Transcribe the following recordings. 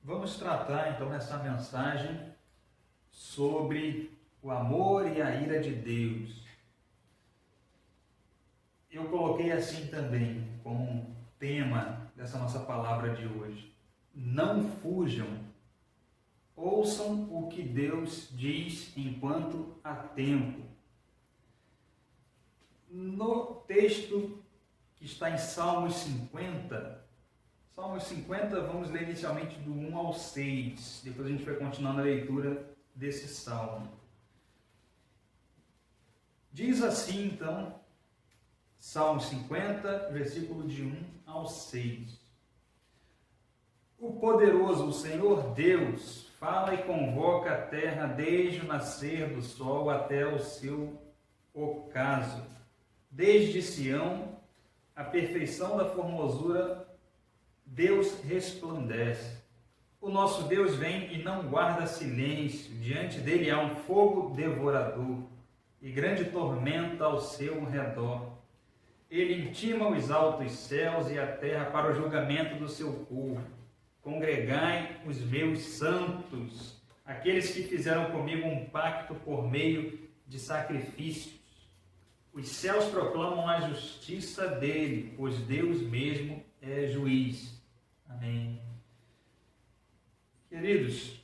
Vamos tratar então nessa mensagem sobre o amor e a ira de Deus. Eu coloquei assim também como tema dessa nossa palavra de hoje. Não fujam, ouçam o que Deus diz enquanto há tempo. No texto que está em Salmos 50, vamos ler inicialmente do 1 ao 6, depois a gente vai continuando a leitura desse salmo. Diz assim então, Salmo 50, versículo de 1 ao 6. O poderoso, o Senhor Deus, fala e convoca a terra desde o nascer do sol até o seu ocaso. Desde Sião, a perfeição da formosura, Deus resplandece. O nosso Deus vem e não guarda silêncio. Diante dele há um fogo devorador e grande tormenta ao seu redor. Ele intima os altos céus e a terra para o julgamento do seu povo. Congregai os meus santos, aqueles que fizeram comigo um pacto por meio de sacrifícios. Os céus proclamam a justiça dele, pois Deus mesmo é juiz. Amém. Queridos,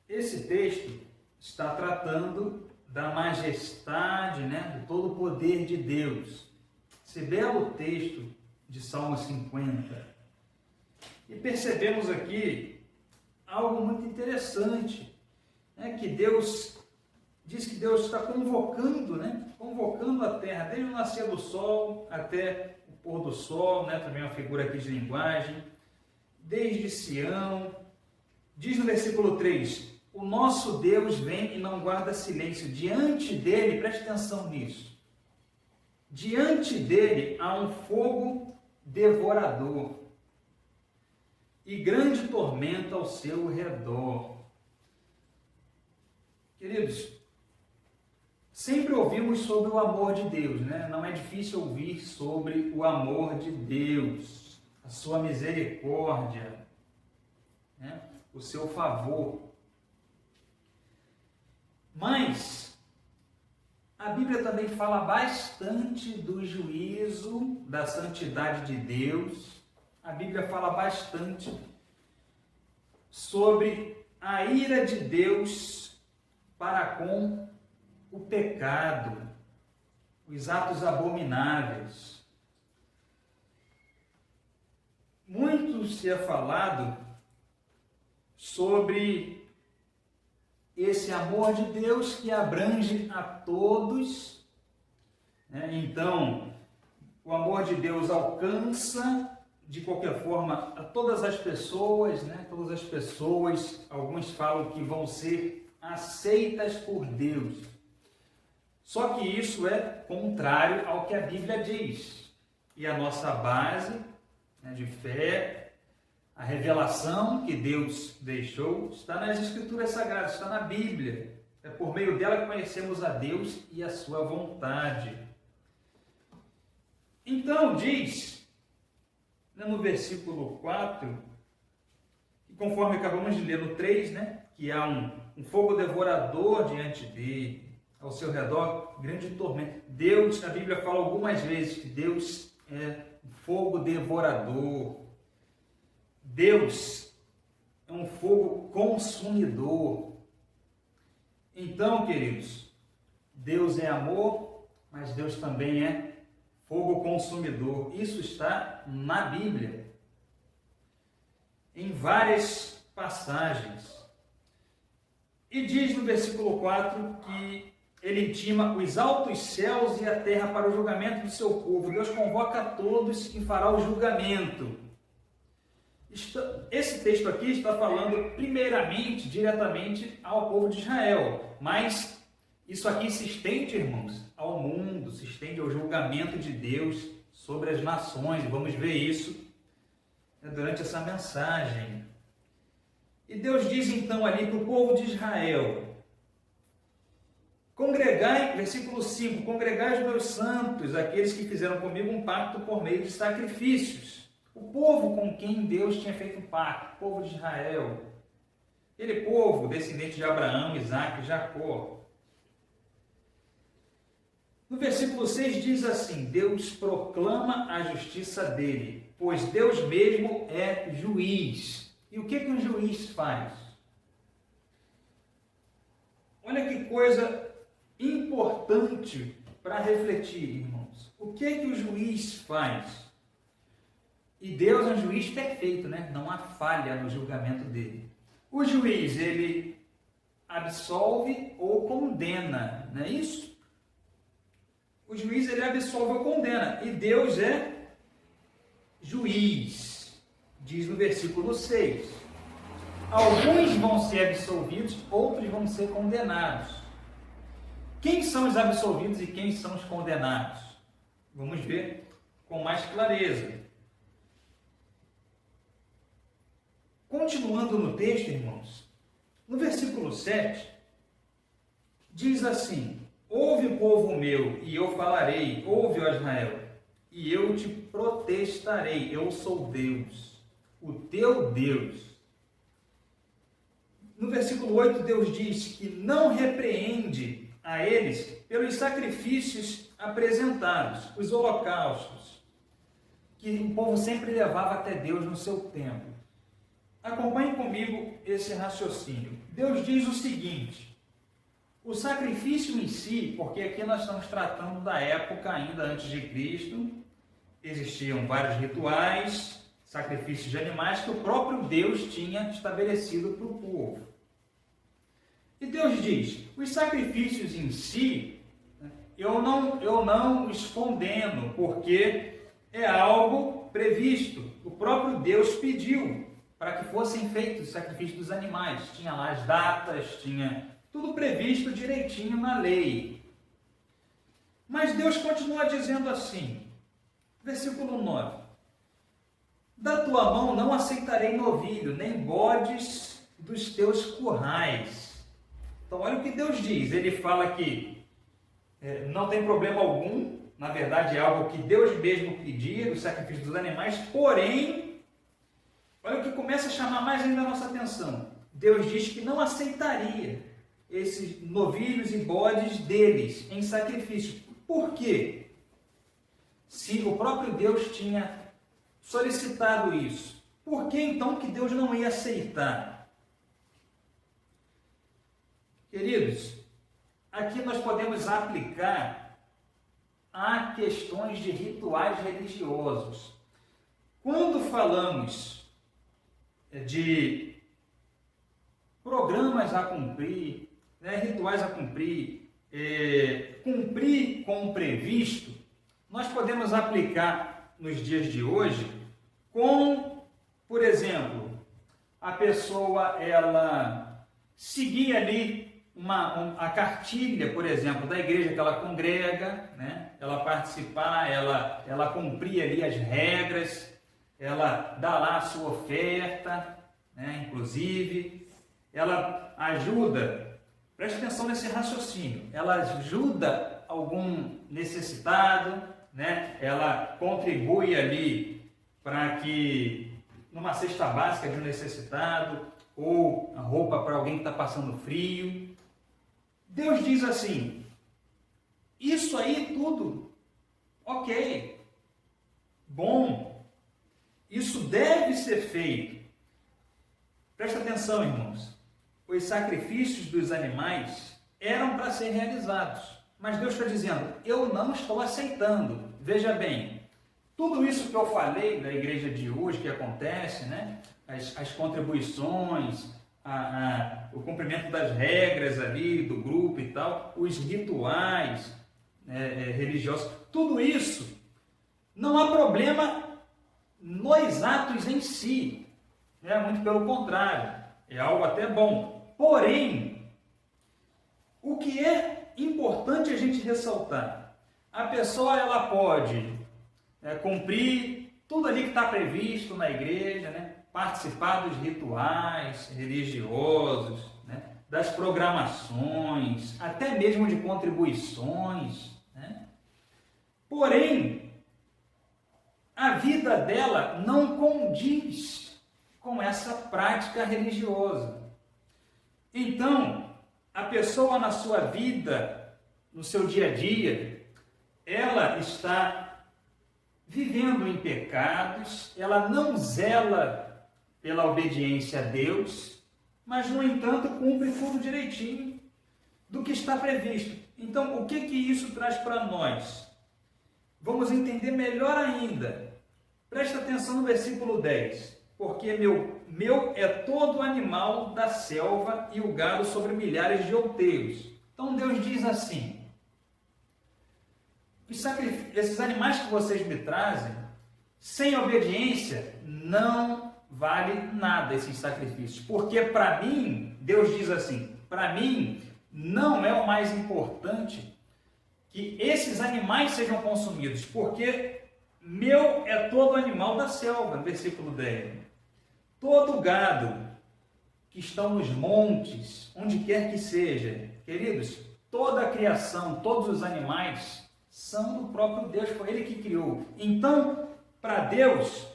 esse texto está tratando da majestade, do todo o poder de Deus. Esse belo texto de Salmo 50. E percebemos aqui algo muito interessante, que Deus diz que Deus está convocando a terra, desde o nascer do sol até o pôr do sol, também uma figura aqui de linguagem, desde Sião. Diz no versículo 3, o nosso Deus vem e não guarda silêncio. Diante dele, preste atenção nisso, diante dele há um fogo devorador e grande tormenta ao seu redor. Queridos, sempre ouvimos sobre o amor de Deus, Não é difícil ouvir sobre o amor de Deus, a sua misericórdia, o seu favor. Mas a Bíblia também fala bastante do juízo, da santidade de Deus. A Bíblia fala bastante sobre a ira de Deus para com o pecado, os atos abomináveis. Muito se é falado sobre esse amor de Deus que abrange a todos. Então, o amor de Deus alcança, de qualquer forma, a todas as pessoas, Todas as pessoas, alguns falam que vão ser aceitas por Deus. Só que isso é contrário ao que a Bíblia diz. E a nossa base de fé, a revelação que Deus deixou, está nas Escrituras Sagradas, está na Bíblia. É por meio dela que conhecemos a Deus e a sua vontade. Então, diz, no versículo 4, que conforme acabamos de ler no 3, que há um fogo devorador diante dele, ao seu redor, grande tormento. Deus, a Bíblia fala algumas vezes que Deus é um fogo devorador. Deus é um fogo consumidor. Então, queridos, Deus é amor, mas Deus também é fogo consumidor. Isso está na Bíblia, em várias passagens. E diz no versículo 4 que ele intima os altos céus e a terra para o julgamento do seu povo. Deus convoca a todos e fará o julgamento. Esse texto aqui está falando primeiramente, diretamente ao povo de Israel, mas isso aqui se estende, irmãos, ao mundo, se estende ao julgamento de Deus sobre as nações. Vamos ver isso durante essa mensagem. E Deus diz então ali para o povo de Israel, congregai, versículo 5, congregai os meus santos, aqueles que fizeram comigo um pacto por meio de sacrifícios. o povo com quem Deus tinha feito um pacto, o povo de Israel. Aquele povo descendente de Abraão, Isaque e Jacó. No versículo 6 diz assim: Deus proclama a justiça dele, pois Deus mesmo é juiz. E o que um juiz faz? Olha que coisa importante para refletir, irmãos. O que o juiz faz? E Deus é um juiz perfeito, né? Não há falha no julgamento dele. O juiz, ele absolve ou condena, não é isso? O juiz, ele absolve ou condena. E Deus é juiz, diz no versículo 6. Alguns vão ser absolvidos, outros vão ser condenados. Quem são os absolvidos e quem são os condenados? Vamos ver com mais clareza. Continuando no texto, irmãos, no versículo 7, diz assim: Ouve, povo meu, e eu falarei, ouve, ó Israel, e eu te protestarei, eu sou Deus, o teu Deus. No versículo 8, Deus diz que não repreende a eles pelos sacrifícios apresentados, os holocaustos, que o povo sempre levava até Deus no seu templo. Acompanhe comigo esse raciocínio. Deus diz o seguinte: o sacrifício em si, porque aqui nós estamos tratando da época ainda antes de Cristo, existiam vários rituais, sacrifícios de animais que o próprio Deus tinha estabelecido para o povo. E Deus diz: os sacrifícios em si, eu não os condeno, porque é algo previsto. O próprio Deus pediu para que fossem feitos os sacrifícios dos animais. Tinha lá as datas, tinha tudo previsto direitinho na lei. Mas Deus continua dizendo assim, versículo 9: da tua mão não aceitarei novilho, nem bodes dos teus currais. Então olha o que Deus diz. Ele fala que não tem problema algum, na verdade é algo que Deus mesmo pedia, do sacrifício dos animais, porém, olha o que começa a chamar mais ainda a nossa atenção. Deus diz que não aceitaria esses novilhos e bodes deles em sacrifício. Por quê? Se o próprio Deus tinha solicitado isso, por que então que Deus não ia aceitar? Queridos, aqui nós podemos aplicar a questões de rituais religiosos. Quando falamos de programas a cumprir, rituais a cumprir, cumprir com o previsto, nós podemos aplicar nos dias de hoje com, por exemplo, a pessoa ela seguir ali a cartilha, por exemplo, da igreja que ela congrega, né? Ela participar, ela cumprir ali as regras, ela dá lá a sua oferta, né? Inclusive, ela ajuda, preste atenção nesse raciocínio, ela ajuda algum necessitado, né? Ela contribui ali para que, numa cesta básica de um necessitado, ou a roupa para alguém que está passando frio. Deus diz assim: isso aí tudo, ok, bom, isso deve ser feito. Presta atenção, irmãos, os sacrifícios dos animais eram para ser realizados, mas Deus está dizendo: eu não estou aceitando. Veja bem, tudo isso que eu falei da igreja de hoje que acontece, né? As contribuições, o cumprimento das regras ali do grupo e tal, os rituais religiosos, tudo isso, não há problema nos atos em si, muito pelo contrário, é algo até bom. Porém, o que é importante a gente ressaltar, a pessoa ela pode cumprir tudo ali que está previsto na igreja, né? Participar dos rituais religiosos, né? Das programações, até mesmo de contribuições, né? Porém, a vida dela não condiz com essa prática religiosa. Então, a pessoa na sua vida, no seu dia a dia, ela está vivendo em pecados, ela não zela pela obediência a Deus, mas, no entanto, cumpre tudo direitinho do que está previsto. Então, o que isso traz para nós? Vamos entender melhor ainda. Presta atenção no versículo 10. Porque meu é todo animal da selva e o gado sobre milhares de outeiros. Então Deus diz assim: esses animais que vocês me trazem, sem obediência, não vale nada esses sacrifícios. Porque para mim, Deus diz assim, para mim não é o mais importante que esses animais sejam consumidos, porque meu é todo animal da selva, versículo 10. Todo gado que estão nos montes, onde quer que seja, queridos, toda a criação, todos os animais são do próprio Deus, foi Ele que criou. Então, para Deus,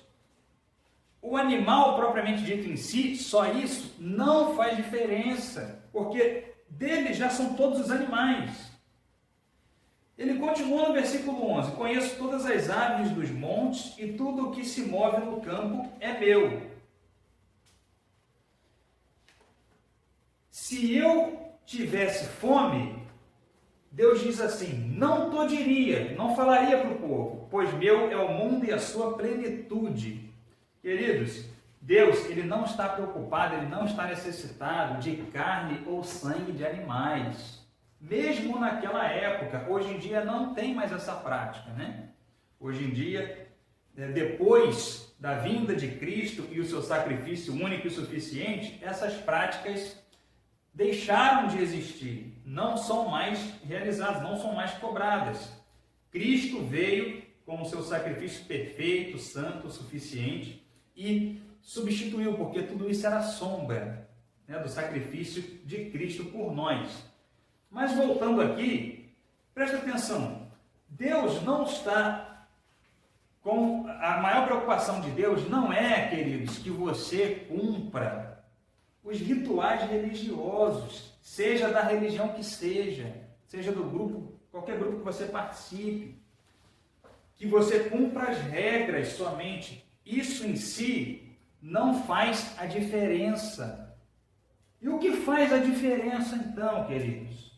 o animal propriamente dito em si, só isso, não faz diferença, porque dele já são todos os animais. Ele continua no versículo 11: conheço todas as aves dos montes e tudo o que se move no campo é meu. Se eu tivesse fome, Deus diz assim, não diria, não falaria para o povo, pois meu é o mundo e a sua plenitude. Queridos, Deus, Ele não está preocupado, Ele não está necessitado de carne ou sangue de animais. Mesmo naquela época, hoje em dia não tem mais essa prática, né? Hoje em dia, depois da vinda de Cristo e o seu sacrifício único e suficiente, essas práticas deixaram de existir, não são mais realizadas, não são mais cobradas. Cristo veio com o seu sacrifício perfeito, santo, suficiente e substituiu, porque tudo isso era sombra, né, do sacrifício de Cristo por nós. Mas voltando aqui, presta atenção, Deus não está com... A maior preocupação de Deus não é, queridos, que você cumpra os rituais religiosos, seja da religião que seja do grupo, qualquer grupo que você participe, que você cumpra as regras somente. Isso em si não faz a diferença. E o que faz a diferença então, queridos?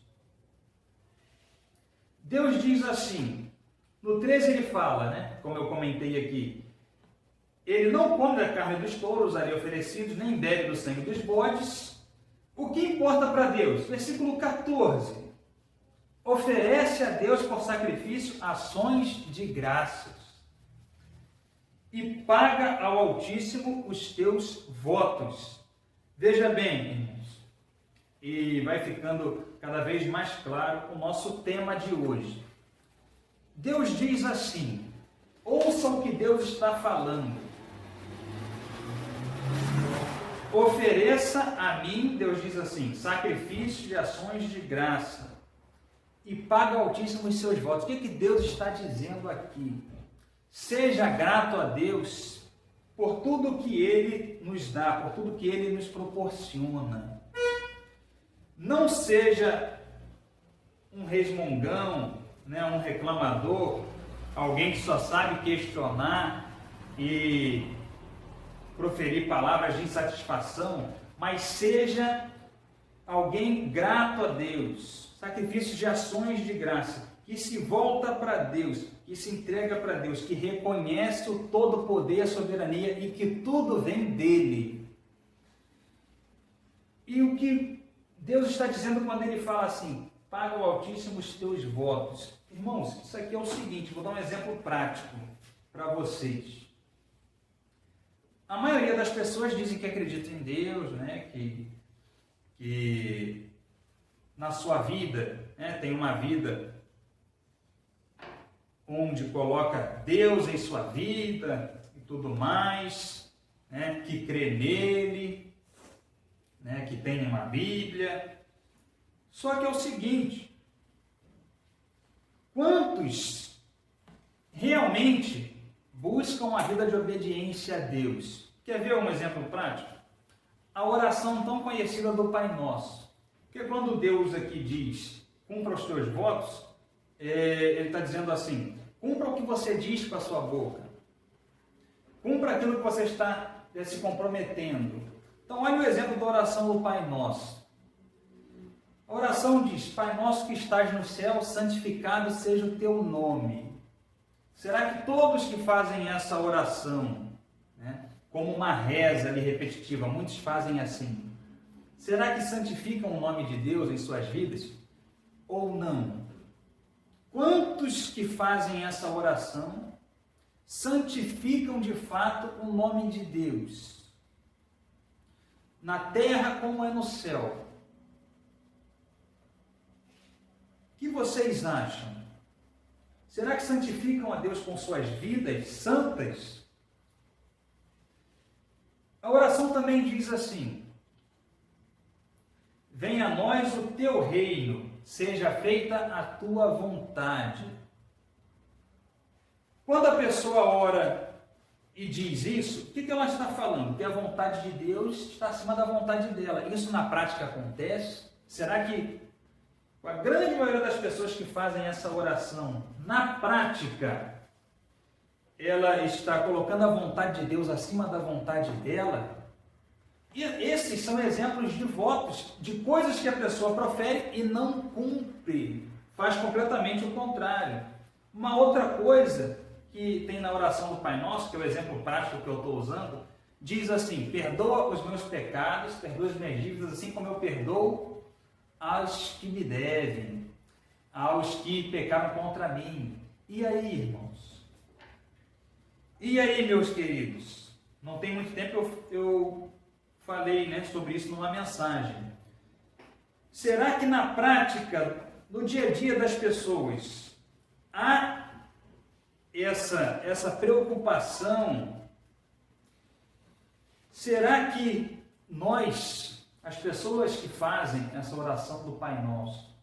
Deus diz assim, no 13 ele fala, né, como eu comentei aqui, ele não come da carne dos touros ali oferecidos, nem bebe do sangue dos bodes. O que importa para Deus? Versículo 14. Oferece a Deus por sacrifício ações de graças e paga ao Altíssimo os teus votos. Veja bem, irmãos, e vai ficando cada vez mais claro o nosso tema de hoje. Deus diz assim, ouça o que Deus está falando. Ofereça a mim, Deus diz assim, sacrifício de ações de graça e paga ao Altíssimo os seus votos. O que Deus está dizendo aqui? Seja grato a Deus por tudo que Ele nos dá, por tudo que Ele nos proporciona. Não seja um resmungão, né, um reclamador, alguém que só sabe questionar e proferir palavras de insatisfação, mas seja alguém grato a Deus, sacrifício de ações de graça, que se volta para Deus, que se entrega para Deus, que reconhece o todo poder, a soberania e que tudo vem dele. E o que Deus está dizendo quando Ele fala assim, paga ao Altíssimo os teus votos. Irmãos, isso aqui é o seguinte, vou dar um exemplo prático para vocês. A maioria das pessoas dizem que acreditam em Deus, né? que na sua vida, né, tem uma vida onde coloca Deus em sua vida e tudo mais, né, que crê nele, né, que tem uma Bíblia. Só que é o seguinte, quantos realmente buscam uma vida de obediência a Deus. Quer ver um exemplo prático? A oração tão conhecida do Pai Nosso. Porque quando Deus aqui diz, cumpra os teus votos, Ele está dizendo assim, cumpra o que você diz com a sua boca. Cumpra aquilo que você está se comprometendo. Então, olha o exemplo da oração do Pai Nosso. A oração diz, Pai Nosso que estás no céu, santificado seja o teu nome. Será que todos que fazem essa oração, né, como uma reza ali repetitiva, muitos fazem assim, será que santificam o nome de Deus em suas vidas? Ou não? Quantos que fazem essa oração santificam de fato o nome de Deus? Na terra como é no céu. O que vocês acham? Será que santificam a Deus com suas vidas santas? A oração também diz assim, venha a nós o teu reino, seja feita a tua vontade. Quando a pessoa ora e diz isso, o que ela está falando? Que a vontade de Deus está acima da vontade dela. Isso na prática acontece? Será que a grande maioria das pessoas que fazem essa oração, na prática, ela está colocando a vontade de Deus acima da vontade dela? E esses são exemplos de votos, de coisas que a pessoa profere e não cumpre. Faz completamente o contrário. Uma outra coisa que tem na oração do Pai Nosso, que é o exemplo prático que eu estou usando, diz assim, perdoa os meus pecados, perdoa as minhas dívidas, assim como eu perdoo aos que me devem, aos que pecaram contra mim. E aí, irmãos? E aí, meus queridos? Não tem muito tempo eu falei, né, sobre isso numa mensagem. Será que na prática, no dia a dia das pessoas, há essa preocupação? Será que nós, as pessoas que fazem essa oração do Pai Nosso,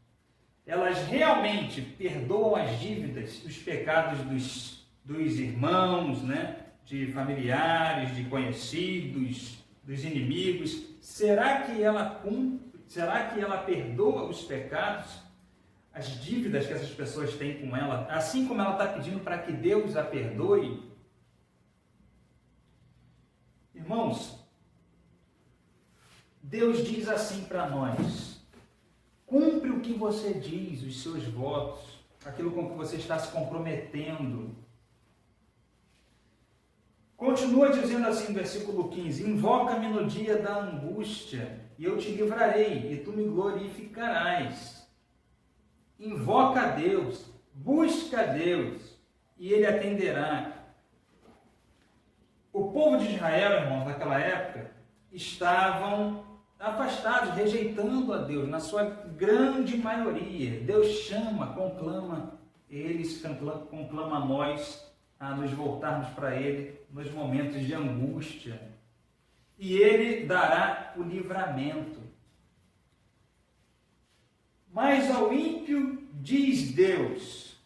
elas realmente perdoam as dívidas, os pecados dos irmãos, né? De familiares, de conhecidos, dos inimigos? Será que ela cumpre? Será que ela perdoa os pecados, as dívidas que essas pessoas têm com ela, assim como ela está pedindo para que Deus a perdoe? Irmãos, Deus diz assim para nós, cumpre o que você diz, os seus votos, aquilo com que você está se comprometendo. Continua dizendo assim no versículo 15, invoca-me no dia da angústia, e eu te livrarei, e tu me glorificarás. Invoca a Deus, busca a Deus, e Ele atenderá. O povo de Israel, irmãos, naquela época, estavam afastados, rejeitando a Deus, na sua grande maioria. Deus chama, conclama eles, conclama a nós a nos voltarmos para Ele nos momentos de angústia. E Ele dará o livramento. Mas ao ímpio diz Deus,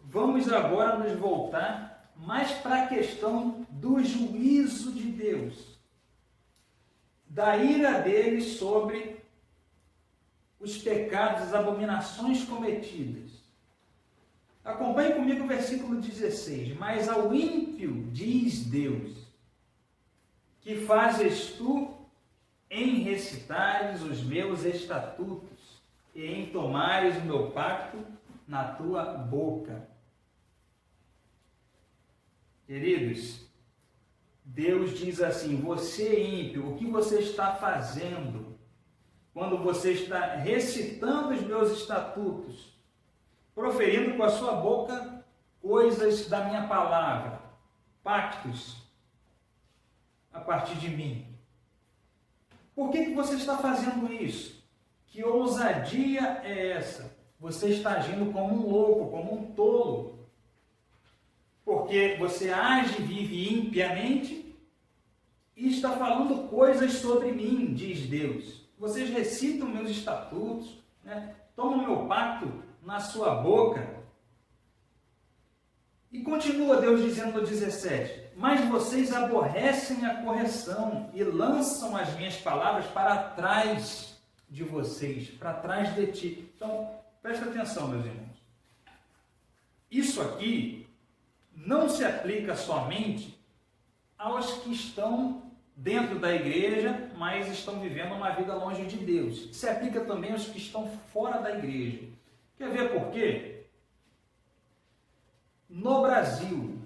vamos agora nos voltar mais para a questão do juízo de Deus, da ira dele sobre os pecados, as abominações cometidas. Acompanhe comigo o versículo 16. Mas ao ímpio diz Deus, que fazes tu em recitares os meus estatutos e em tomares o meu pacto na tua boca. Queridos, Deus diz assim, você ímpio, o que você está fazendo quando você está recitando os meus estatutos, proferindo com a sua boca coisas da minha palavra, pactos a partir de mim? Por que você está fazendo isso? Que ousadia é essa? Você está agindo como um louco, como um tolo, porque você age e vive impiamente e está falando coisas sobre mim, diz Deus. Vocês recitam meus estatutos, né? Tomam meu pacto na sua boca. E continua Deus dizendo no 17: mas vocês aborrecem a correção e lançam as minhas palavras para trás de vocês, para trás de ti. Então, presta atenção, meus irmãos. Isso aqui não se aplica somente aos que estão dentro da igreja, mas estão vivendo uma vida longe de Deus. Se aplica também aos que estão fora da igreja. Quer ver por quê? No Brasil,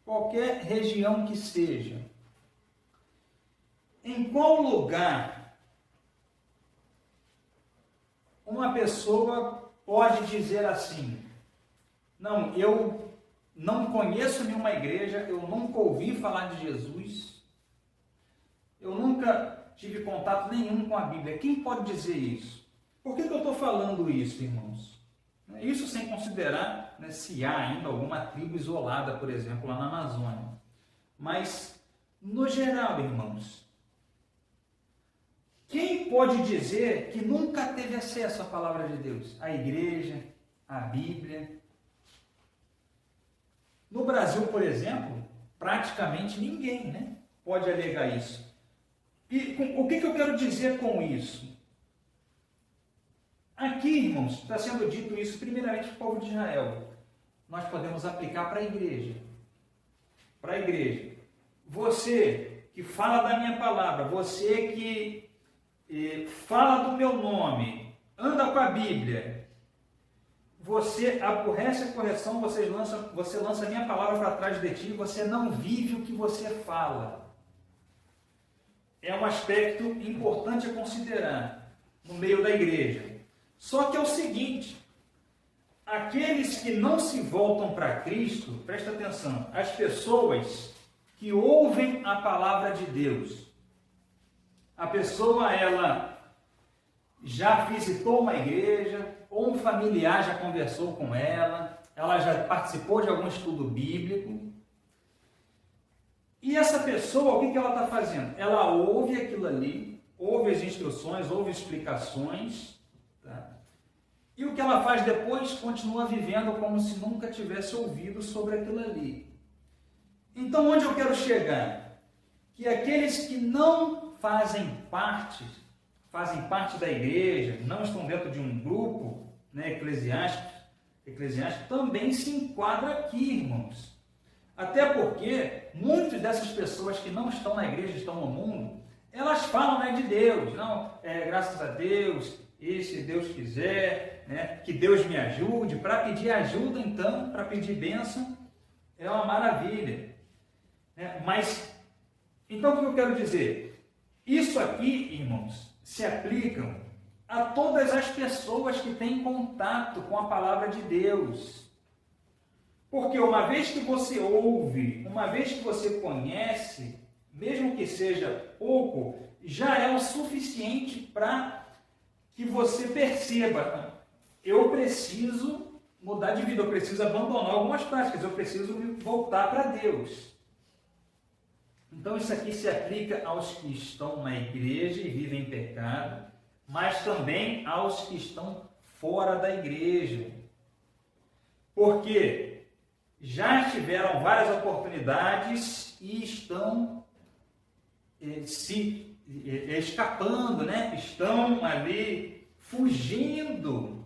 qualquer região que seja, em qual lugar uma pessoa pode dizer assim: não, eu não conheço nenhuma igreja, eu nunca ouvi falar de Jesus, eu nunca tive contato nenhum com a Bíblia. Quem pode dizer isso? Por que eu estou falando isso, irmãos? Isso sem considerar, né, se há ainda alguma tribo isolada, por exemplo, lá na Amazônia. Mas, no geral, irmãos, quem pode dizer que nunca teve acesso à palavra de Deus? À igreja, à Bíblia? No Brasil, por exemplo, praticamente ninguém, né, pode alegar isso. E o que eu quero dizer com isso? Aqui, irmãos, está sendo dito isso primeiramente para o povo de Israel. Nós podemos aplicar para a igreja. Para a igreja. Você que fala da minha palavra, você que fala do meu nome, anda com a Bíblia, você aborrece a correção, você lança a minha palavra para trás de ti, você não vive o que você fala. É um aspecto importante a considerar no meio da igreja. Só que é o seguinte: aqueles que não se voltam para Cristo, presta atenção, as pessoas que ouvem a palavra de Deus, a pessoa, ela já visitou uma igreja, ou um familiar já conversou com ela já participou de algum estudo bíblico, e essa pessoa, o que ela está fazendo? Ela ouve aquilo ali, ouve as instruções, ouve explicações, tá? E o que ela faz depois? Continua vivendo como se nunca tivesse ouvido sobre aquilo ali. Então, onde eu quero chegar? Que aqueles que não fazem parte da igreja, não estão dentro de um grupo, né, eclesiástico, também se enquadra aqui, irmãos. Até porque muitas dessas pessoas que não estão na igreja, estão no mundo, elas falam, né, de Deus. Não, graças a Deus, e se Deus quiser, né, que Deus me ajude. Para pedir ajuda, então, para pedir bênção, é uma maravilha. Mas, então o que eu quero dizer? Isso aqui, irmãos, se aplicam a todas as pessoas que têm contato com a palavra de Deus. Porque uma vez que você ouve, uma vez que você conhece, mesmo que seja pouco, já é o suficiente para que você perceba: eu preciso mudar de vida, eu preciso abandonar algumas práticas, eu preciso voltar para Deus. Então isso aqui se aplica aos que estão na igreja e vivem em pecado, mas também aos que estão fora da igreja. Porque já tiveram várias oportunidades e estão se escapando, né? Estão ali fugindo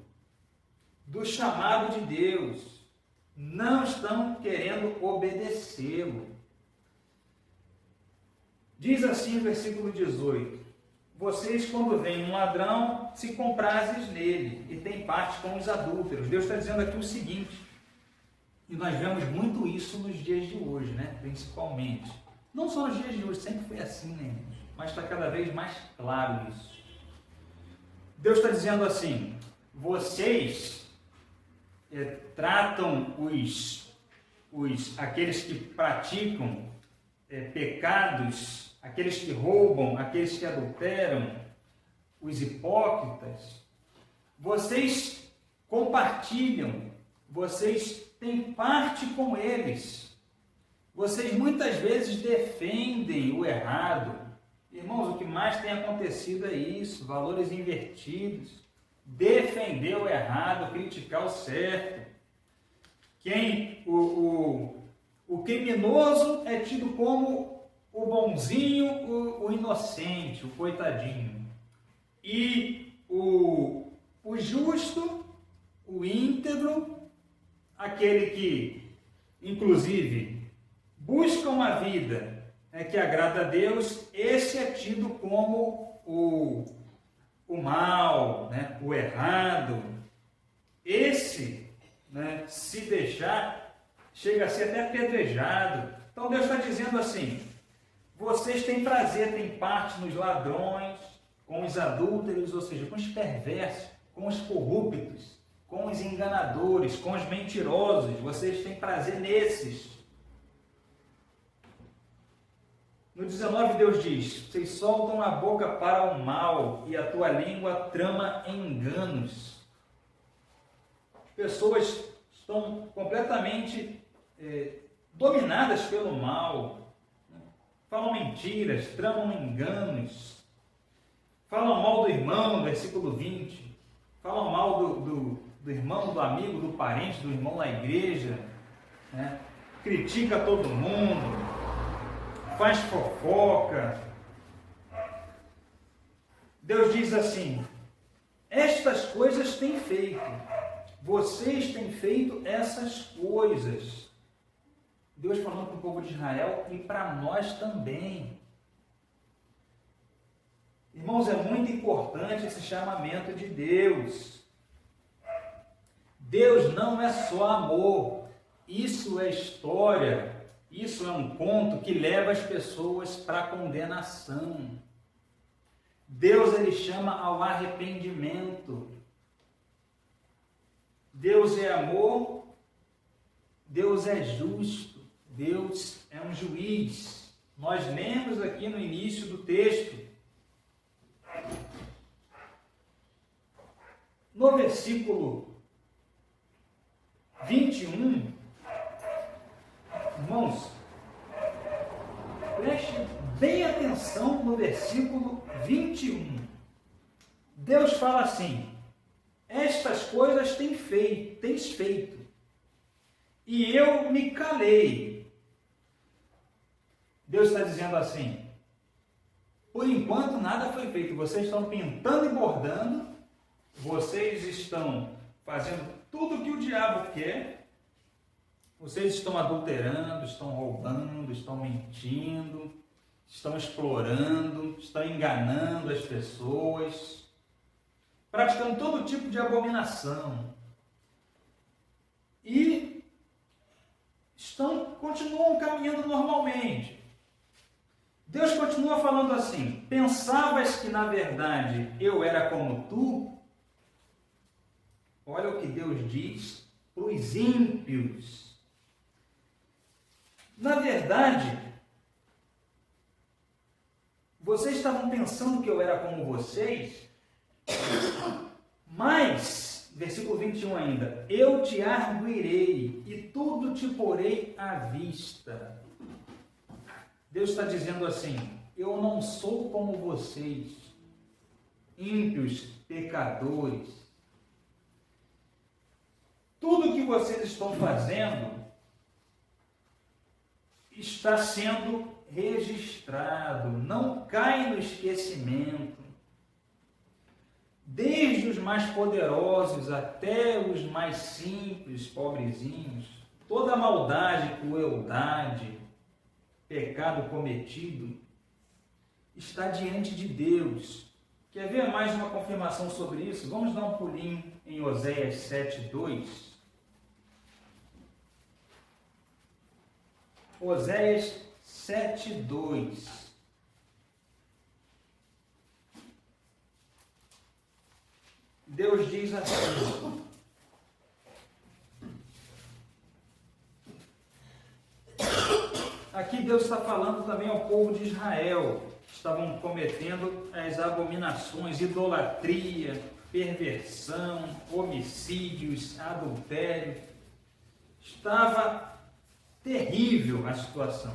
do chamado de Deus, não estão querendo obedecê-lo. Diz assim o versículo 18: vocês, quando vem um ladrão, se comprazem nele e têm parte com os adúlteros. Deus está dizendo aqui o seguinte, e nós vemos muito isso nos dias de hoje, né? Principalmente. Não só nos dias de hoje, sempre foi assim, né, irmãos? Mas está cada vez mais claro isso. Deus está dizendo assim: vocês tratam aqueles que praticam pecados, aqueles que roubam, aqueles que adulteram, os hipócritas, vocês compartilham, vocês têm parte com eles, vocês muitas vezes defendem o errado. Irmãos, o que mais tem acontecido é isso, valores defender o errado, criticar o certo. o criminoso é tido como o bonzinho, o inocente, o coitadinho. E o justo, o íntegro, aquele que, inclusive, busca uma vida que agrada a Deus, esse é tido como o mal, né, o errado. Esse, né, se deixar, chega a ser até apedrejado. Então Deus está dizendo assim: vocês têm prazer, têm parte nos ladrões, com os adúlteros, ou seja, com os perversos, com os corruptos, com os enganadores, com os mentirosos. Vocês têm prazer nesses. No 19, Deus diz: vocês soltam a boca para o mal e a tua língua trama enganos. As pessoas estão completamente dominadas pelo mal, né? Falam mentiras, tramam enganos, falam mal do irmão, versículo 20, falam mal do irmão, do amigo, do parente, do irmão na igreja, né? Critica todo mundo, faz fofoca. Deus diz assim: estas coisas têm feito, vocês têm feito essas coisas. Deus falando para o povo de Israel e para nós também. Irmãos, é muito importante esse chamamento de Deus. Deus não é só amor, isso é história. Isso é um conto que leva as pessoas para a condenação. Deus, ele chama ao arrependimento. Deus é amor, Deus é justo, Deus é um juiz. Nós lemos aqui no início do texto. No versículo 21, irmãos, preste bem atenção no versículo 21. Deus fala assim: estas coisas tens feito, e eu me calei. Deus está dizendo assim: por enquanto nada foi feito, vocês estão pintando e bordando, vocês estão fazendo tudo o que o diabo quer. Vocês estão adulterando, estão roubando, estão mentindo, estão explorando, estão enganando as pessoas, praticando todo tipo de abominação. E continuam caminhando normalmente. Deus continua falando assim: pensavas que na verdade eu era como tu? Olha o que Deus diz para os ímpios. Na verdade, vocês estavam pensando que eu era como vocês, mas, versículo 21 ainda, eu te arguirei e tudo te porei à vista. Deus está dizendo assim: eu não sou como vocês, ímpios, pecadores. Tudo que vocês estão fazendo está sendo registrado, não cai no esquecimento. Desde os mais poderosos até os mais simples, pobrezinhos, toda maldade, crueldade, pecado cometido está diante de Deus. Quer ver mais uma confirmação sobre isso? Vamos dar um pulinho em Oséias 7:2. Oséias 7:2. Deus diz assim: aqui Deus está falando também ao povo de Israel, que estavam cometendo as abominações, idolatria, perversão, homicídios, adultério. Estava terrível a situação.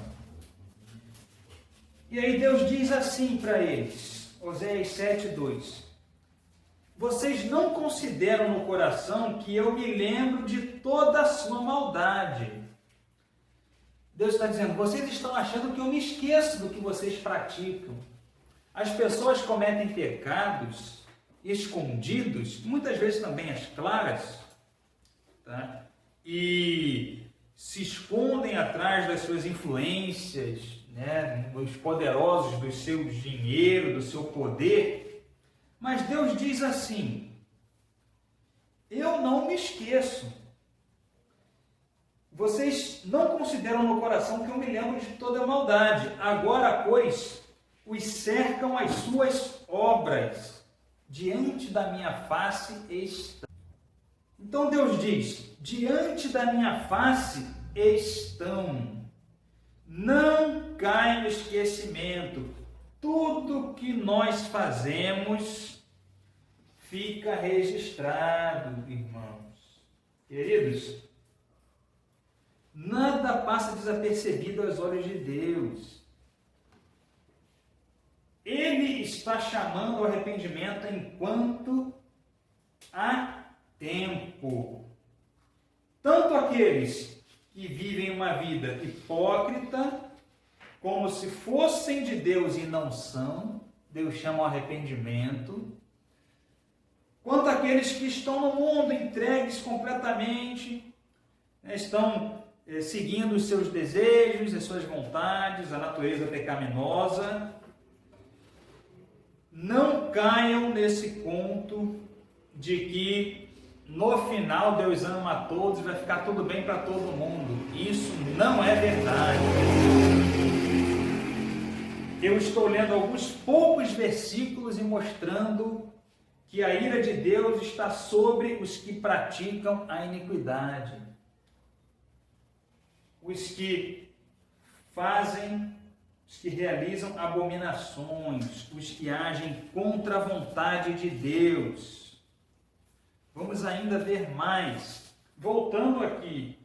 E aí Deus diz assim para eles, Oséias 7:2: vocês não consideram no coração que eu me lembro de toda a sua maldade Deus está dizendo, vocês estão achando que eu me esqueço do que vocês praticam. As pessoas cometem pecados escondidos, muitas vezes também as claras, tá? E se escondem atrás das suas influências, né? Os poderosos do seu dinheiro, do seu poder. Mas Deus diz assim, eu não me esqueço. Vocês não consideram no coração que eu me lembro de toda a maldade. Agora, pois, os cercam as suas obras. Diante da minha face estão. Então Deus diz, diante da minha face estão. Não cai no esquecimento. Tudo que nós fazemos fica registrado, irmãos. Queridos, nada passa desapercebido aos olhos de Deus. Ele está chamando o arrependimento enquanto há tempo. Tanto aqueles que vivem uma vida hipócrita, como se fossem de Deus e não são, Deus chama o arrependimento, quanto aqueles que estão no mundo entregues completamente, estão seguindo os seus desejos, as suas vontades, a natureza pecaminosa. Não caiam nesse conto de que no final Deus ama a todos e vai ficar tudo bem para todo mundo. Isso não é verdade. Eu estou lendo alguns poucos versículos e mostrando que a ira de Deus está sobre os que praticam a iniquidade, os que fazem, os que realizam abominações, os que agem contra a vontade de Deus. Vamos ainda ver mais. Voltando aqui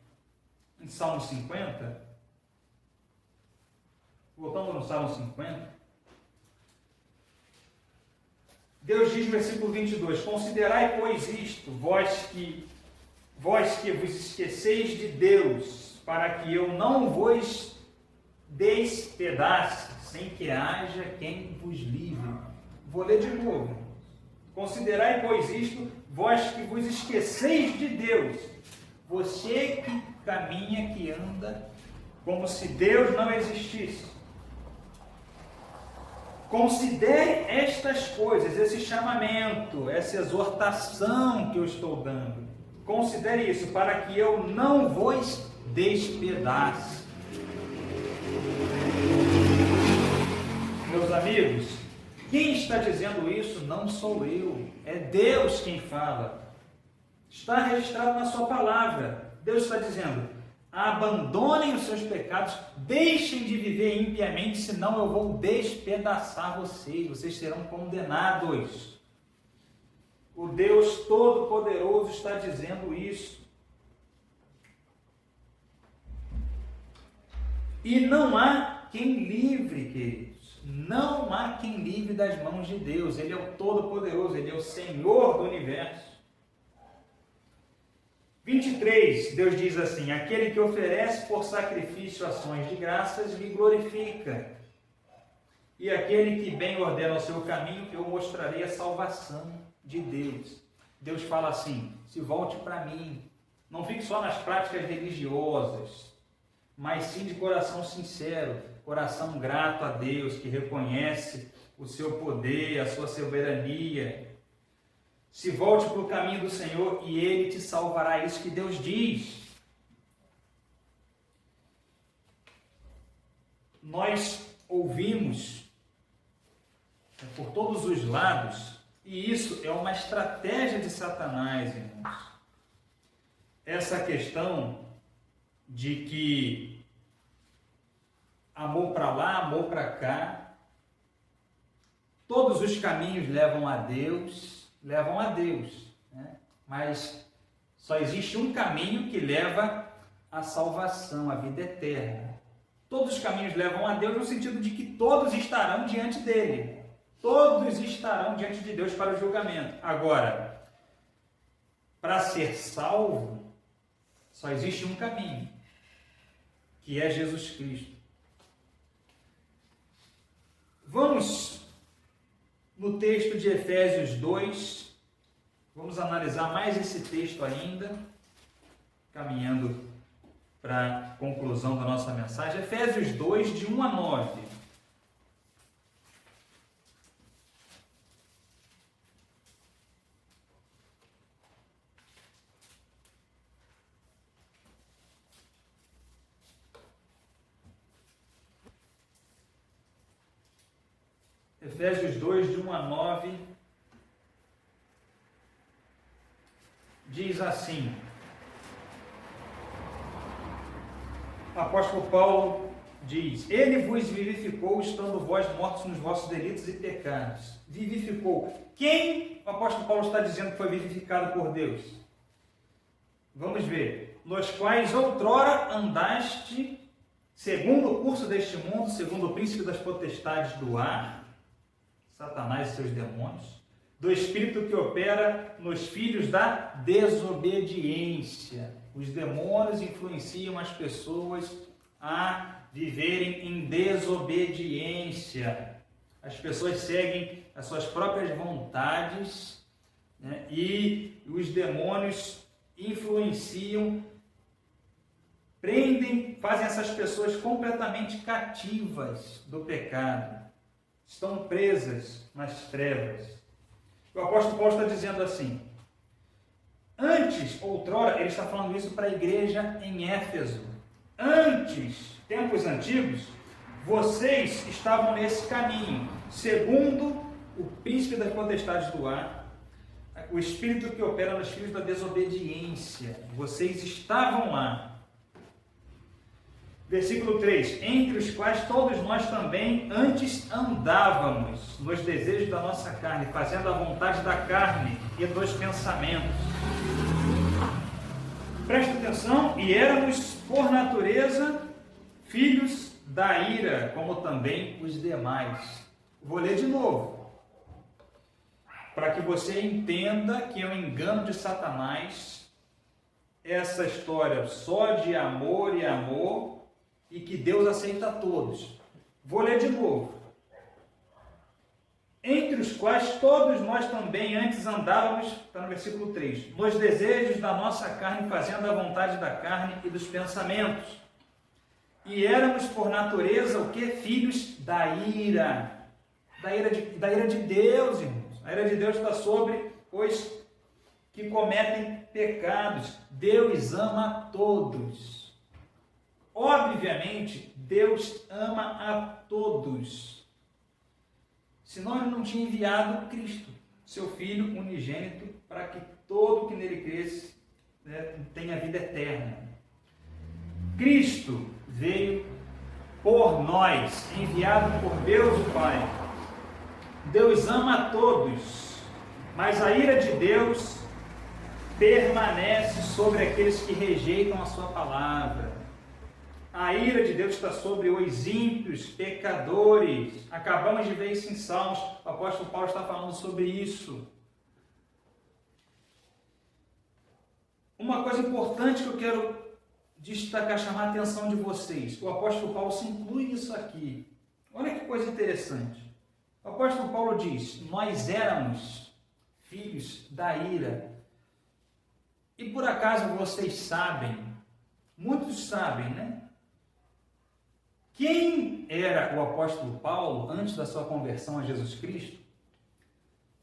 em Salmo 50, voltando no Salmo 50, Deus diz no versículo 22, considerai, pois, isto, vós que vos esqueceis de Deus, para que eu não vos despedace, sem que haja quem vos livre. Vou ler de novo. Considerai, pois, isto, vós que vos esqueceis de Deus, você que caminha, que anda, como se Deus não existisse. Considere estas coisas, esse chamamento, essa exortação que eu estou dando. Considere isso, para que eu não vos despedace. Meus amigos, quem está dizendo isso não sou eu, é Deus quem fala. Está registrado na sua palavra. Deus está dizendo, abandonem os seus pecados, deixem de viver impiamente, senão eu vou despedaçar vocês serão condenados. O Deus Todo-Poderoso está dizendo isso. E não há quem livre, queridos. Não há quem livre das mãos de Deus. Ele é o Todo-Poderoso, Ele é o Senhor do Universo. 23, Deus diz assim, aquele que oferece por sacrifício ações de graças, me glorifica. E aquele que bem ordena o seu caminho, eu mostrarei a salvação de Deus. Deus fala assim, se volte para mim. Não fique só nas práticas religiosas, mas sim de coração sincero, coração grato a Deus, que reconhece o seu poder, a sua soberania. Se volte para o caminho do Senhor e Ele te salvará. Isso que Deus diz. Nós ouvimos por todos os lados, e isso é uma estratégia de Satanás, irmãos. Essa questão de que amor para lá, amor para cá, todos os caminhos levam a Deus, né? Mas só existe um caminho que leva à salvação, à vida eterna. Todos os caminhos levam a Deus no sentido de que todos estarão diante dele. Todos estarão diante de Deus para o julgamento. Agora, para ser salvo, só existe um caminho, que é Jesus Cristo. Vamos no texto de Efésios 2, vamos analisar mais esse texto ainda, caminhando para a conclusão da nossa mensagem. Efésios 2, de 1 a 9. Efésios 2, de 1 a 9, diz assim: o apóstolo Paulo diz: Ele vos vivificou, estando vós mortos nos vossos delitos e pecados. Vivificou. Quem o apóstolo Paulo está dizendo que foi vivificado por Deus? Vamos ver. Nos quais outrora andaste, segundo o curso deste mundo, segundo o príncipe das potestades do ar, Satanás e seus demônios, do espírito que opera nos filhos da desobediência. Os demônios influenciam as pessoas a viverem em desobediência. As pessoas seguem as suas próprias vontades, né? E os demônios influenciam, prendem, fazem essas pessoas completamente cativas do pecado. Estão presas nas trevas. O apóstolo Paulo está dizendo assim: antes, outrora, ele está falando isso para a igreja em Éfeso. Antes, tempos antigos, vocês estavam nesse caminho, segundo o príncipe das potestades do ar, o espírito que opera nos filhos da desobediência. Vocês estavam lá. Versículo 3: entre os quais todos nós também antes andávamos nos desejos da nossa carne, fazendo a vontade da carne e dos pensamentos. Preste atenção: e éramos por natureza filhos da ira, como também os demais. Vou ler de novo, para que você entenda que é um engano de Satanás, essa história só de amor e amor, e que Deus aceita a todos. Vou ler de novo. Entre os quais todos nós também antes andávamos, está no versículo 3, nos desejos da nossa carne, fazendo a vontade da carne e dos pensamentos. E éramos por natureza o que? Filhos da ira. Da ira de Deus, irmãos. A ira de Deus está sobre os que cometem pecados. Deus ama a todos. Obviamente, Deus ama a todos. Senão ele não tinha enviado Cristo, seu Filho unigênito, para que todo que nele cresce, né, tenha vida eterna. Cristo veio por nós, enviado por Deus o Pai. Deus ama a todos, mas a ira de Deus permanece sobre aqueles que rejeitam a sua palavra. A ira de Deus está sobre os ímpios, pecadores. Acabamos de ver isso em Salmos. O apóstolo Paulo está falando sobre isso. Uma coisa importante que eu quero destacar, chamar a atenção de vocês. O apóstolo Paulo se inclui nisso aqui. Olha que coisa interessante. O apóstolo Paulo diz: nós éramos filhos da ira. E por acaso vocês sabem, muitos sabem, né? Quem era o apóstolo Paulo antes da sua conversão a Jesus Cristo?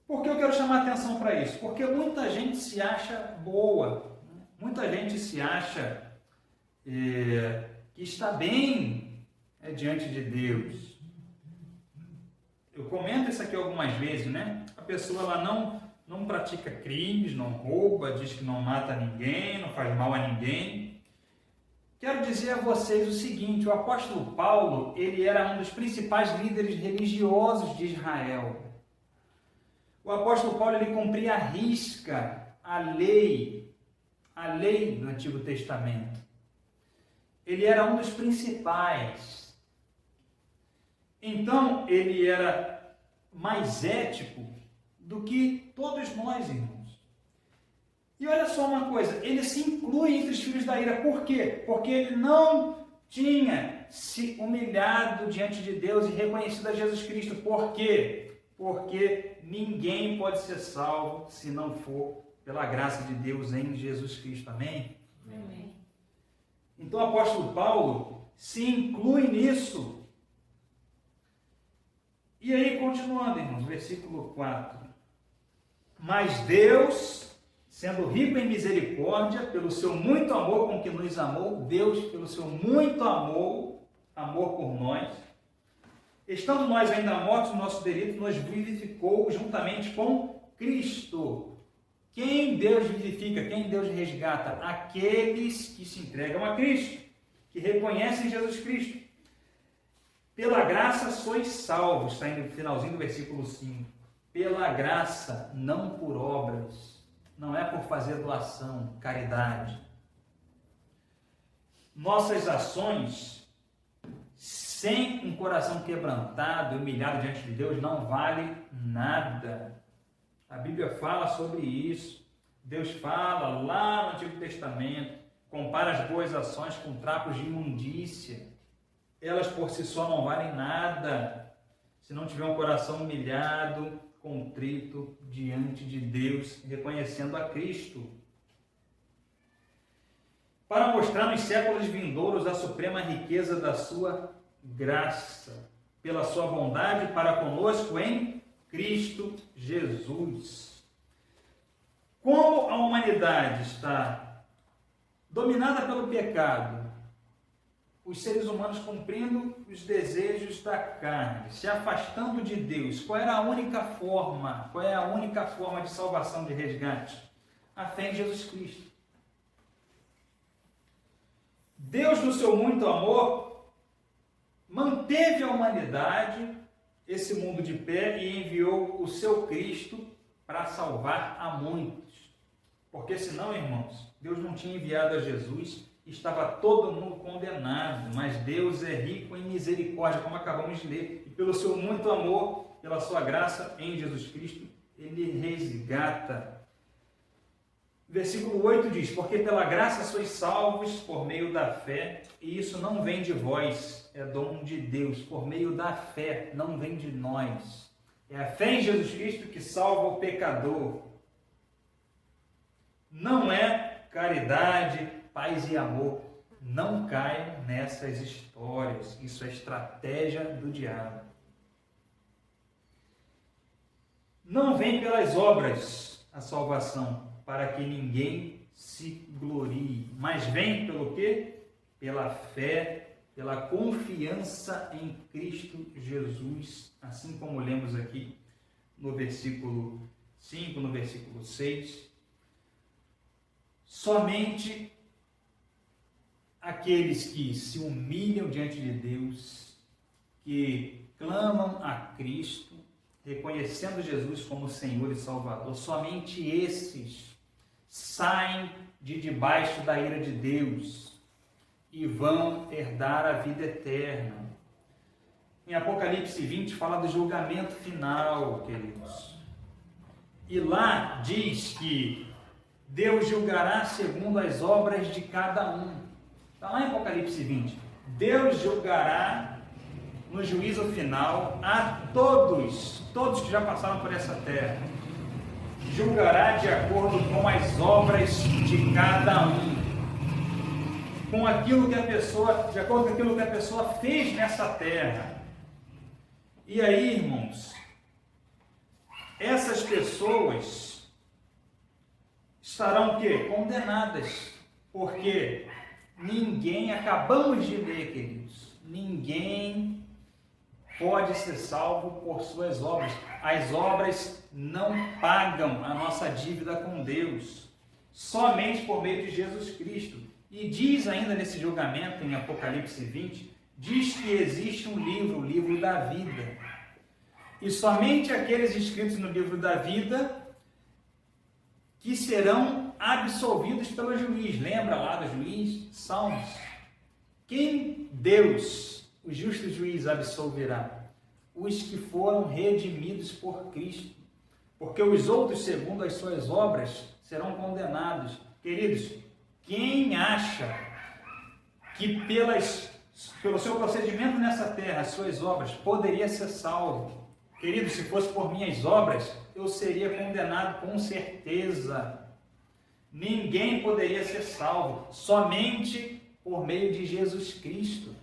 Por que eu quero chamar a atenção para isso? Porque muita gente se acha boa, muita gente se acha que está bem diante de Deus. Eu comento isso aqui algumas vezes, né? A pessoa ela não pratica crimes, não rouba, diz que não mata ninguém, não faz mal a ninguém. Quero dizer a vocês o seguinte: o apóstolo Paulo, ele era um dos principais líderes religiosos de Israel. O apóstolo Paulo, ele cumpria à risca a lei do Antigo Testamento. Ele era um dos principais. Então, ele era mais ético do que todos nós, irmãos. E olha só uma coisa, ele se inclui entre os filhos da ira. Por quê? Porque ele não tinha se humilhado diante de Deus e reconhecido a Jesus Cristo. Por quê? Porque ninguém pode ser salvo se não for pela graça de Deus em Jesus Cristo. Amém? Amém. Então o apóstolo Paulo se inclui nisso. E aí, continuando, irmãos, versículo 4. Mas Deus, sendo rico em misericórdia, pelo seu muito amor com que nos amou, Deus, pelo seu muito amor por nós, estando nós ainda mortos no nosso delito, nos vivificou juntamente com Cristo. Quem Deus vivifica, quem Deus resgata? Aqueles que se entregam a Cristo, que reconhecem Jesus Cristo. Pela graça sois salvos, está no finalzinho do versículo 5. Pela graça, não por obras, não é por fazer doação, caridade. Nossas ações, sem um coração quebrantado e humilhado diante de Deus, não valem nada. A Bíblia fala sobre isso. Deus fala lá no Antigo Testamento, compara as boas ações com trapos de imundícia. Elas por si só não valem nada, se não tiver um coração humilhado, contrito diante de Deus, reconhecendo a Cristo. Para mostrar nos séculos vindouros a suprema riqueza da sua graça, pela sua bondade para conosco em Cristo Jesus. Como a humanidade está dominada pelo pecado, os seres humanos cumprindo os desejos da carne, se afastando de Deus, qual era a única forma? Qual é a única forma de salvação, de resgate? A fé em Jesus Cristo. Deus, no seu muito amor, manteve a humanidade, esse mundo de pé, e enviou o seu Cristo para salvar a muitos. Porque senão, irmãos, Deus não tinha enviado a Jesus, estava todo mundo condenado, mas Deus é rico em misericórdia, como acabamos de ler, e pelo seu muito amor, pela sua graça em Jesus Cristo, Ele resgata. Versículo 8 diz: porque pela graça sois salvos por meio da fé, e isso não vem de vós, é dom de Deus, por meio da fé, não vem de nós. É a fé em Jesus Cristo que salva o pecador. Não é caridade, paz e amor. Não caiam nessas histórias. Isso é estratégia do diabo. Não vem pelas obras a salvação, para que ninguém se glorie, mas vem pelo quê? Pela fé, pela confiança em Cristo Jesus, assim como lemos aqui no versículo 5, no versículo 6. Somente aqueles que se humilham diante de Deus, que clamam a Cristo, reconhecendo Jesus como Senhor e Salvador, somente esses saem de debaixo da ira de Deus e vão herdar a vida eterna. Em Apocalipse 20 fala do julgamento final, queridos. E lá diz que Deus julgará segundo as obras de cada um. Está lá em Apocalipse 20. Deus julgará no juízo final a todos que já passaram por essa terra. Julgará de acordo com as obras de cada um. Com aquilo que a pessoa, de acordo com aquilo que a pessoa fez nessa terra. E aí, irmãos, essas pessoas estarão o quê? Condenadas. Porque ninguém, acabamos de ler, queridos, ninguém pode ser salvo por suas obras. As obras não pagam a nossa dívida com Deus, somente por meio de Jesus Cristo. E diz ainda nesse julgamento, em Apocalipse 20, diz que existe um livro, o livro da vida. E somente aqueles inscritos no livro da vida que serão absolvidos pelo juiz. Lembra lá do juiz? Salmos. Quem Deus, o justo juiz, absolverá? Os que foram redimidos por Cristo. Porque os outros, segundo as suas obras, serão condenados. Queridos, quem acha que pelas pelo seu procedimento nessa terra, as suas obras, poderia ser salvo. Querido, se fosse por minhas obras, eu seria condenado com certeza. Ninguém poderia ser salvo, somente por meio de Jesus Cristo.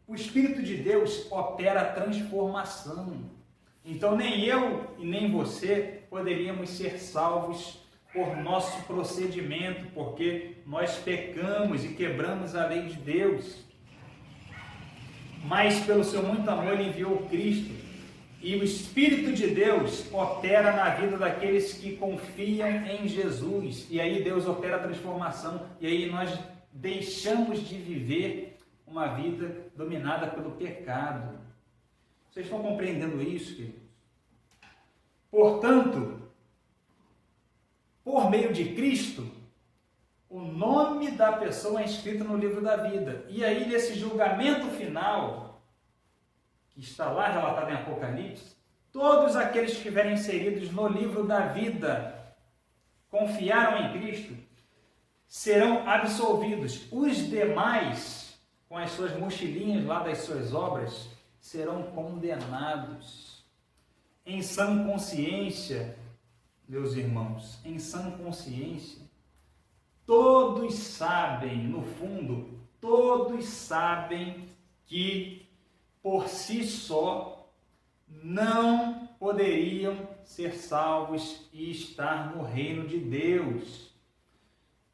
O Espírito de Deus opera a transformação. Então nem eu e nem você poderíamos ser salvos por nosso procedimento, porque nós pecamos e quebramos a lei de Deus. Mas pelo seu muito amor ele enviou Cristo. E o Espírito de Deus opera na vida daqueles que confiam em Jesus. E aí Deus opera a transformação. E aí nós deixamos de viver uma vida dominada pelo pecado. Vocês estão compreendendo isso, queridos? Portanto, por meio de Cristo, o nome da pessoa é escrito no livro da vida. E aí, nesse julgamento final, que está lá relatado em Apocalipse, todos aqueles que estiverem inseridos no livro da vida, confiaram em Cristo, serão absolvidos. Os demais, com as suas mochilinhas lá das suas obras, serão condenados. Em sã consciência, meus irmãos, em sã consciência, todos sabem, no fundo, todos sabem que por si só não poderiam ser salvos e estar no reino de Deus.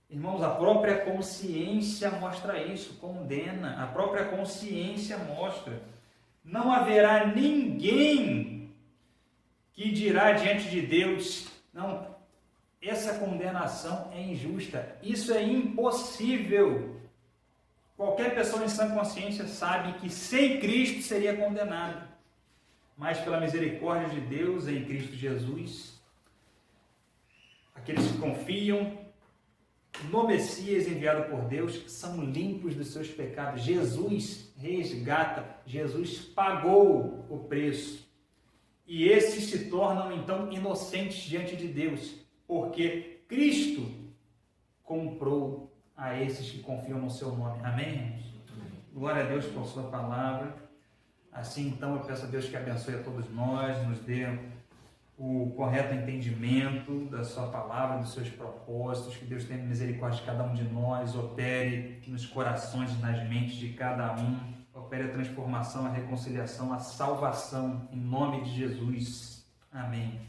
Irmãos, a própria consciência mostra isso, condena, a própria consciência mostra. Não haverá ninguém que dirá diante de Deus, não, essa condenação é injusta, isso é impossível. Qualquer pessoa em sã consciência sabe que sem Cristo seria condenado, mas pela misericórdia de Deus em Cristo Jesus, aqueles que confiam no Messias enviado por Deus são limpos dos seus pecados. Jesus resgata, Jesus pagou o preço. E esses se tornam então inocentes diante de Deus, porque Cristo comprou a esses que confiam no seu nome. Amém? Glória a Deus por sua palavra. Assim então eu peço a Deus que abençoe a todos nós, nos dê o correto entendimento da sua palavra, dos seus propósitos, que Deus tenha misericórdia de cada um de nós, opere nos corações e nas mentes de cada um, opere a transformação, a reconciliação, a salvação, em nome de Jesus. Amém.